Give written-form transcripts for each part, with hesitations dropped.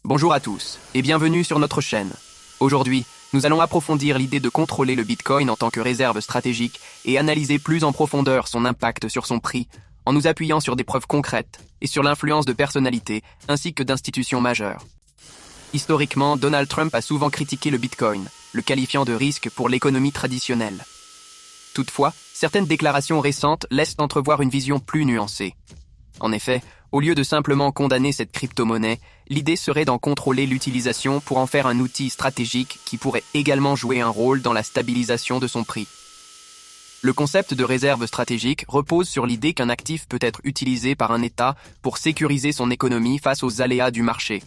Bonjour à tous et bienvenue sur notre chaîne. Aujourd'hui, nous allons approfondir l'idée de contrôler le Bitcoin en tant que réserve stratégique et analyser plus en profondeur son impact sur son prix en nous appuyant sur des preuves concrètes et sur l'influence de personnalités ainsi que d'institutions majeures. Historiquement, Donald Trump a souvent critiqué le Bitcoin, le qualifiant de risque pour l'économie traditionnelle. Toutefois, certaines déclarations récentes laissent entrevoir une vision plus nuancée. En effet, au lieu de simplement condamner cette crypto-monnaie, l'idée serait d'en contrôler l'utilisation pour en faire un outil stratégique qui pourrait également jouer un rôle dans la stabilisation de son prix. Le concept de réserve stratégique repose sur l'idée qu'un actif peut être utilisé par un État pour sécuriser son économie face aux aléas du marché.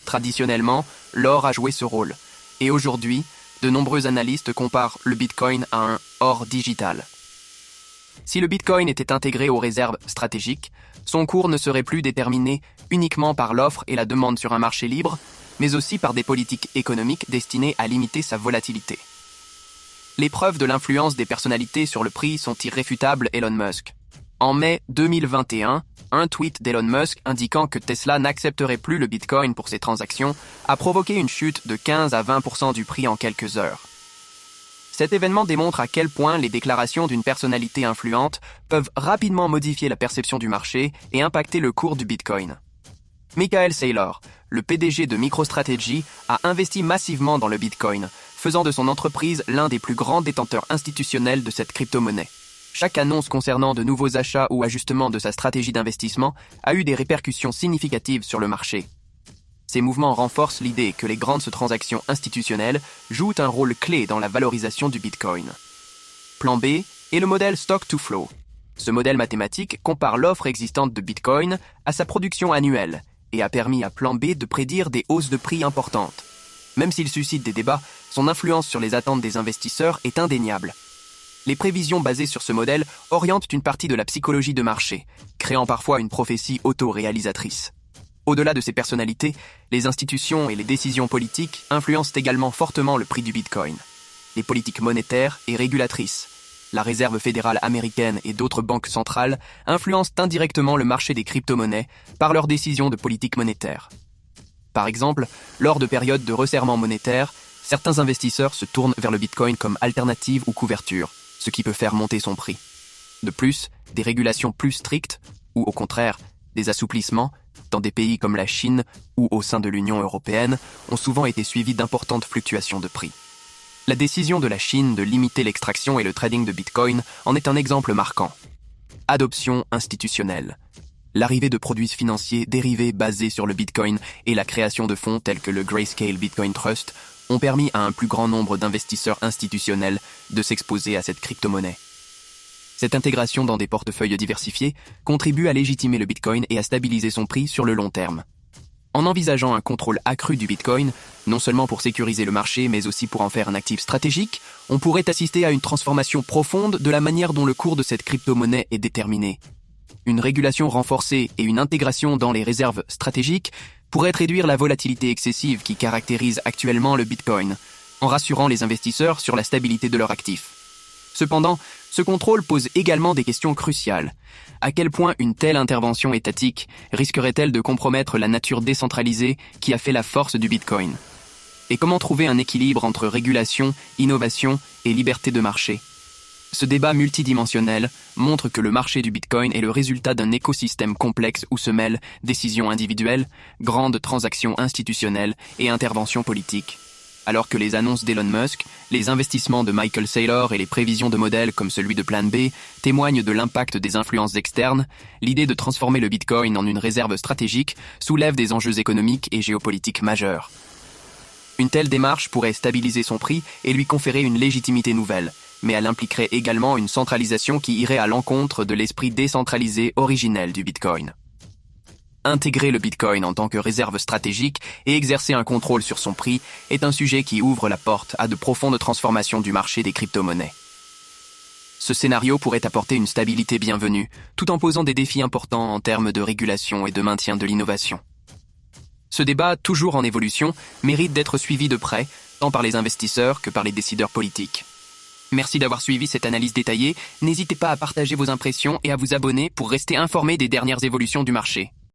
Traditionnellement, l'or a joué ce rôle, et aujourd'hui, de nombreux analystes comparent le Bitcoin à un or digital. Si le Bitcoin était intégré aux réserves stratégiques, son cours ne serait plus déterminé uniquement par l'offre et la demande sur un marché libre, mais aussi par des politiques économiques destinées à limiter sa volatilité. Les preuves de l'influence des personnalités sur le prix sont irréfutables. Elon Musk. En mai 2021, un tweet d'Elon Musk indiquant que Tesla n'accepterait plus le Bitcoin pour ses transactions a provoqué une chute de 15 à 20% du prix en quelques heures. Cet événement démontre à quel point les déclarations d'une personnalité influente peuvent rapidement modifier la perception du marché et impacter le cours du Bitcoin. Michael Saylor, le PDG de MicroStrategy, a investi massivement dans le Bitcoin, faisant de son entreprise l'un des plus grands détenteurs institutionnels de cette crypto-monnaie. Chaque annonce concernant de nouveaux achats ou ajustements de sa stratégie d'investissement a eu des répercussions significatives sur le marché. Ces mouvements renforcent l'idée que les grandes transactions institutionnelles jouent un rôle clé dans la valorisation du Bitcoin. Plan B est le modèle Stock-to-Flow. Ce modèle mathématique compare l'offre existante de Bitcoin à sa production annuelle et a permis à Plan B de prédire des hausses de prix importantes. Même s'il suscite des débats, son influence sur les attentes des investisseurs est indéniable. Les prévisions basées sur ce modèle orientent une partie de la psychologie de marché, créant parfois une prophétie auto-réalisatrice. Au-delà de ces personnalités, les institutions et les décisions politiques influencent également fortement le prix du Bitcoin. Les politiques monétaires et régulatrices, la Réserve fédérale américaine et d'autres banques centrales influencent indirectement le marché des crypto-monnaies par leurs décisions de politique monétaire. Par exemple, lors de périodes de resserrement monétaire, certains investisseurs se tournent vers le Bitcoin comme alternative ou couverture, ce qui peut faire monter son prix. De plus, des régulations plus strictes, ou au contraire, des assouplissements, dans des pays comme la Chine ou au sein de l'Union européenne, ont souvent été suivis d'importantes fluctuations de prix. La décision de la Chine de limiter l'extraction et le trading de Bitcoin en est un exemple marquant. Adoption institutionnelle. L'arrivée de produits financiers dérivés basés sur le Bitcoin et la création de fonds tels que le Grayscale Bitcoin Trust ont permis à un plus grand nombre d'investisseurs institutionnels de s'exposer à cette crypto-monnaie. Cette intégration dans des portefeuilles diversifiés contribue à légitimer le Bitcoin et à stabiliser son prix sur le long terme. En envisageant un contrôle accru du Bitcoin, non seulement pour sécuriser le marché mais aussi pour en faire un actif stratégique, on pourrait assister à une transformation profonde de la manière dont le cours de cette crypto-monnaie est déterminé. Une régulation renforcée et une intégration dans les réserves stratégiques pourraient réduire la volatilité excessive qui caractérise actuellement le Bitcoin, en rassurant les investisseurs sur la stabilité de leur actif. Cependant, ce contrôle pose également des questions cruciales. À quel point une telle intervention étatique risquerait-elle de compromettre la nature décentralisée qui a fait la force du Bitcoin? Et comment trouver un équilibre entre régulation, innovation et liberté de marché? Ce débat multidimensionnel montre que le marché du Bitcoin est le résultat d'un écosystème complexe où se mêlent décisions individuelles, grandes transactions institutionnelles et interventions politiques. Alors que les annonces d'Elon Musk, les investissements de Michael Saylor et les prévisions de modèles comme celui de Plan B témoignent de l'impact des influences externes, l'idée de transformer le Bitcoin en une réserve stratégique soulève des enjeux économiques et géopolitiques majeurs. Une telle démarche pourrait stabiliser son prix et lui conférer une légitimité nouvelle, mais elle impliquerait également une centralisation qui irait à l'encontre de l'esprit décentralisé originel du Bitcoin. Intégrer le Bitcoin en tant que réserve stratégique et exercer un contrôle sur son prix est un sujet qui ouvre la porte à de profondes transformations du marché des crypto-monnaies. Ce scénario pourrait apporter une stabilité bienvenue, tout en posant des défis importants en termes de régulation et de maintien de l'innovation. Ce débat, toujours en évolution, mérite d'être suivi de près, tant par les investisseurs que par les décideurs politiques. Merci d'avoir suivi cette analyse détaillée. N'hésitez pas à partager vos impressions et à vous abonner pour rester informé des dernières évolutions du marché.